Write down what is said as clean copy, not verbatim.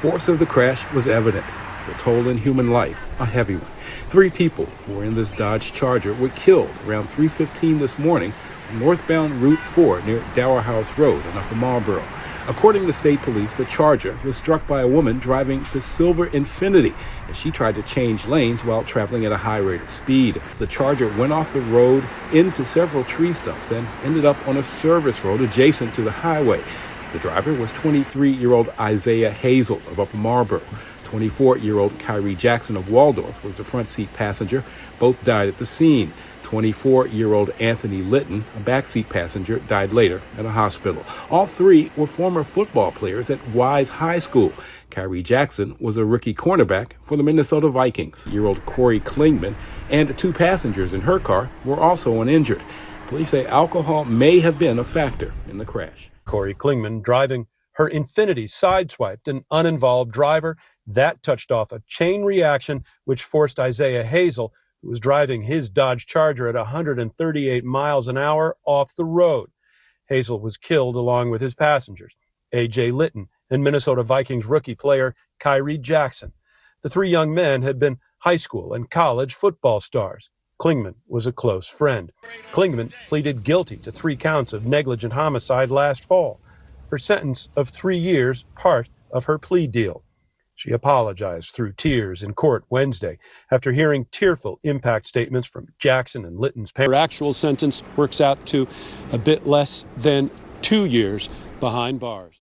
force of the crash was evident. The toll in human life, a heavy one. 3 people who were in this Dodge Charger were killed around 3:15 this morning on northbound Route 4 near Dower House Road in Upper Marlboro. According to state police, the Charger was struck by a woman driving the silver Infiniti as she tried to change lanes while traveling at a high rate of speed. The Charger went off the road into several tree stumps and ended up on a service road adjacent to the highway. The driver was 23-year-old Isaih Hazel of Upper Marlboro. 24-year-old Khyree Jackson of Waldorf was the front seat passenger. Both died at the scene. 24-year-old Anthony Lytton, a backseat passenger, died later at a hospital. All 3 were former football players at Wise High School. Khyree Jackson was a rookie cornerback for the Minnesota Vikings. Year-old Cori Clingman and 2 passengers in her car were also uninjured. Police say alcohol may have been a factor in the crash. Cori Clingman driving her Infiniti sideswiped an uninvolved driver. That touched off a chain reaction which forced Isaih Hazel, who was driving his Dodge Charger at 138 miles an hour, off the road. Hazel was killed along with his passengers, A.J. Lytton and Minnesota Vikings rookie player Khyree Jackson. The 3 young men had been high school and college football stars. Clingman was a close friend. Clingman pleaded guilty to 3 counts of negligent homicide last fall. Her sentence of 3 years, part of her plea deal. She apologized through tears in court Wednesday after hearing tearful impact statements from Jackson and Lytton's parents. Her actual sentence works out to a bit less than 2 years behind bars.